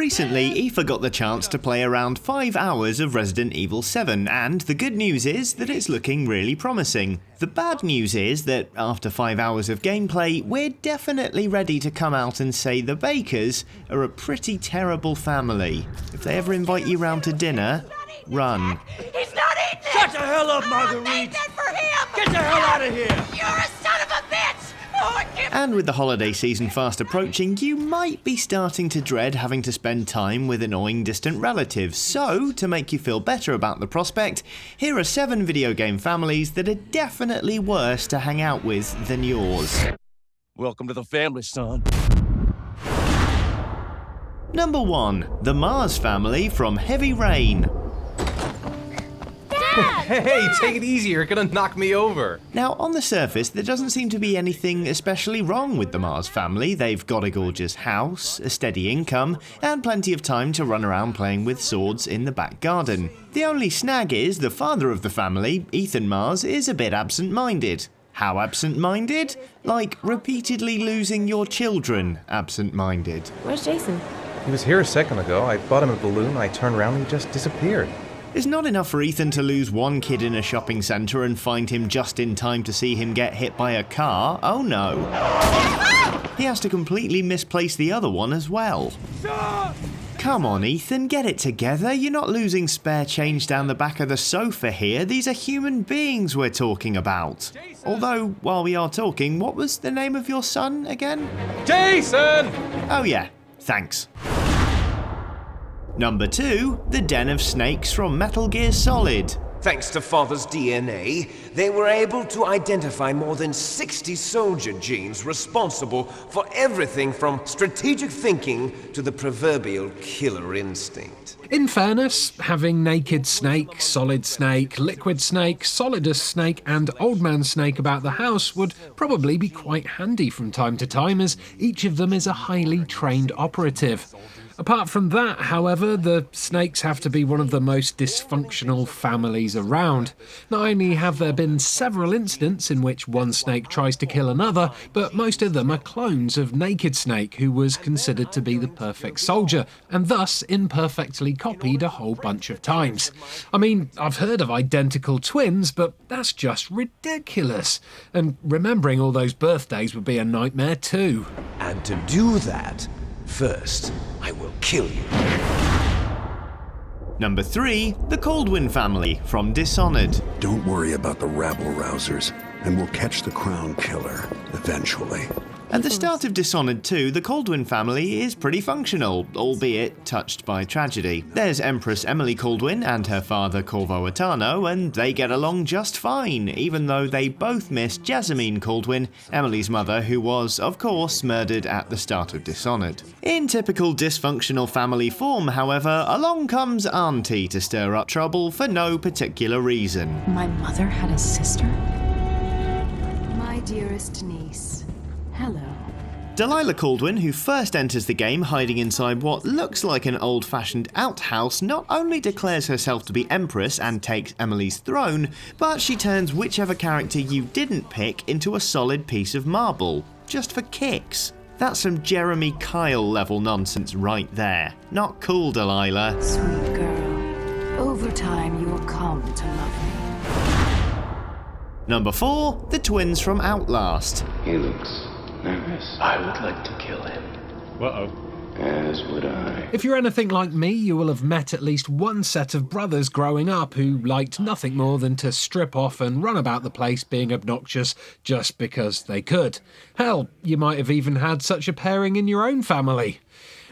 Recently, Aoife got the chance to play around 5 hours of Resident Evil 7, and the good news is that it's looking really promising. The bad news is that after 5 hours of gameplay, we're definitely ready to come out and say the Bakers are a pretty terrible family. If they ever invite you round to dinner, run. He's not eating it! Shut the hell up, Marguerite! I made that for him! Get the hell out of here! You're a son of a bitch! Oh, And with the holiday season fast approaching, you might be starting to dread having to spend time with annoying distant relatives. So, to make you feel better about the prospect, here are 7 video game families that are definitely worse to hang out with than yours. Welcome to the family, son. Number 1. The Mars family from Heavy Rain. Hey, take it easy, you're gonna knock me over. Now, on the surface, there doesn't seem to be anything especially wrong with the Mars family. They've got a gorgeous house, a steady income, and plenty of time to run around playing with swords in the back garden. The only snag is the father of the family, Ethan Mars, is a bit absent-minded. How absent-minded? Like repeatedly losing your children absent-minded. Where's Jason? He was here a second ago. I bought him a balloon, I turned around and he just disappeared. It's not enough for Ethan to lose one kid in a shopping centre and find him just in time to see him get hit by a car. Oh no. He has to completely misplace the other one as well. Come on, Ethan, get it together. You're not losing spare change down the back of the sofa here. These are human beings we're talking about. Although, while we are talking, what was the name of your son again? Jason! Oh yeah, thanks. Number 2, the Den of Snakes from Metal Gear Solid. Thanks to Father's DNA, they were able to identify more than 60 soldier genes responsible for everything from strategic thinking to the proverbial killer instinct. In fairness, having Naked Snake, Solid Snake, Liquid Snake, Solidus Snake and Old Man Snake about the house would probably be quite handy from time to time, as each of them is a highly trained operative. Apart from that, however, the snakes have to be one of the most dysfunctional families around. Not only have there been several incidents in which one snake tries to kill another, but most of them are clones of Naked Snake, who was considered to be the perfect soldier, and thus imperfectly copied a whole bunch of times. I mean, I've heard of identical twins, but that's just ridiculous. And remembering all those birthdays would be a nightmare too. And to do that, first, I will kill you. Number 3, the Coldwin family from Dishonored. Don't worry about the rabble-rousers, and we'll catch the crown killer, eventually. At the start of Dishonored 2, the Coldwin family is pretty functional, albeit touched by tragedy. There's Empress Emily Coldwin and her father Corvo Atano, and they get along just fine, even though they both miss Jasmine Coldwin, Emily's mother, who was, of course, murdered at the start of Dishonored. In typical dysfunctional family form, however, along comes Auntie to stir up trouble for no particular reason. My mother had a sister? My dearest niece. Hello. Delilah Coldwin, who first enters the game hiding inside what looks like an old-fashioned outhouse, not only declares herself to be Empress and takes Emily's throne, but she turns whichever character you didn't pick into a solid piece of marble, just for kicks. That's some Jeremy Kyle level nonsense right there. Not cool, Delilah. Sweet girl. Over time you will come to love me. Number 4, the twins from Outlast. He looks nervous. I would like to kill him. Uh-oh. As would I. If you're anything like me, you will have met at least one set of brothers growing up who liked nothing more than to strip off and run about the place being obnoxious just because they could. Hell, you might have even had such a pairing in your own family.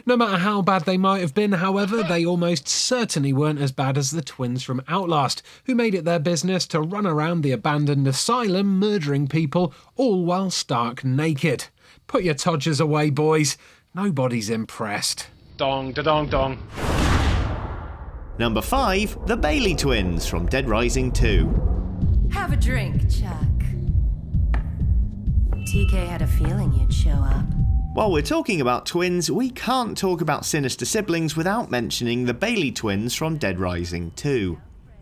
No matter how bad they might have been, however, they almost certainly weren't as bad as the twins from Outlast, who made it their business to run around the abandoned asylum murdering people, all while stark naked. Put your todgers away, boys. Nobody's impressed. Dong, da-dong, dong. Number 5, the Bailey twins from Dead Rising 2. Have a drink, Chuck. TK had a feeling you'd show up. While we're talking about twins, we can't talk about sinister siblings without mentioning the Bailey twins from Dead Rising 2.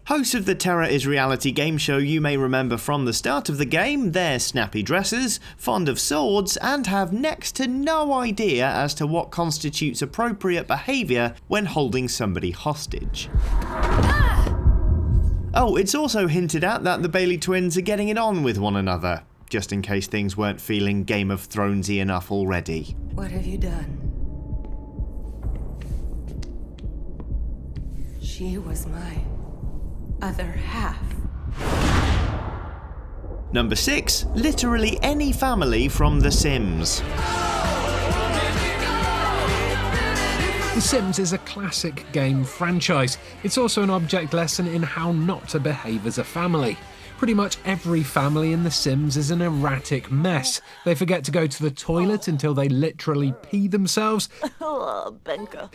Hosts of the Terror is Reality game show you may remember from the start of the game, they're snappy dressers, fond of swords, and have next to no idea as to what constitutes appropriate behaviour when holding somebody hostage. Oh, it's also hinted at that the Bailey twins are getting it on with one another, just in case things weren't feeling Game of Thronesy enough already. What have you done? She was my other half. Number 6. Literally any family from The Sims. The Sims is a classic game franchise. It's also an object lesson in how not to behave as a family. Pretty much every family in The Sims is an erratic mess. They forget to go to the toilet until they literally pee themselves.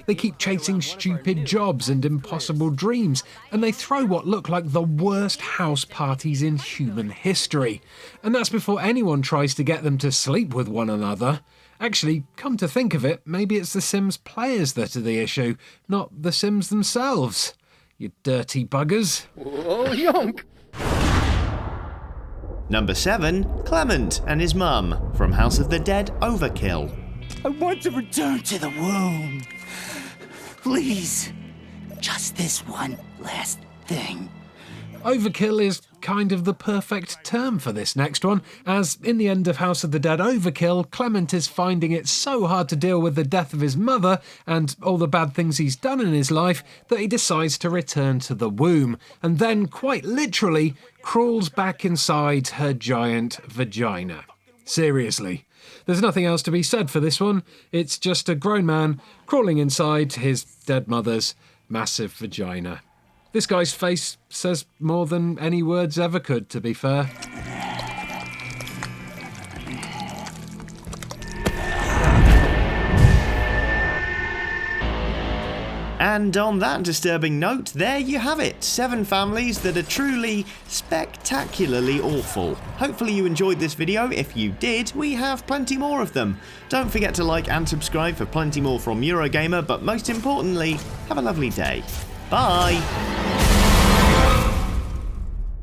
They keep chasing stupid jobs and impossible dreams, and they throw what look like the worst house parties in human history. And that's before anyone tries to get them to sleep with one another. Actually, come to think of it, maybe it's The Sims players that are the issue, not The Sims themselves. You dirty buggers. Oh, yonk! Number 7. Clement and his mum, from House of the Dead Overkill. I want to return to the womb. Please. Just this one last thing. Overkill is kind of the perfect term for this next one, as in the end of House of the Dead Overkill, Clement is finding it so hard to deal with the death of his mother and all the bad things he's done in his life that he decides to return to the womb, and then, quite literally, crawls back inside her giant vagina. Seriously. There's nothing else to be said for this one. It's just a grown man crawling inside his dead mother's massive vagina. This guy's face says more than any words ever could, to be fair. And on that disturbing note, there you have it. 7 families that are truly spectacularly awful. Hopefully you enjoyed this video. If you did, we have plenty more of them. Don't forget to like and subscribe for plenty more from Eurogamer, but most importantly, have a lovely day. Bye!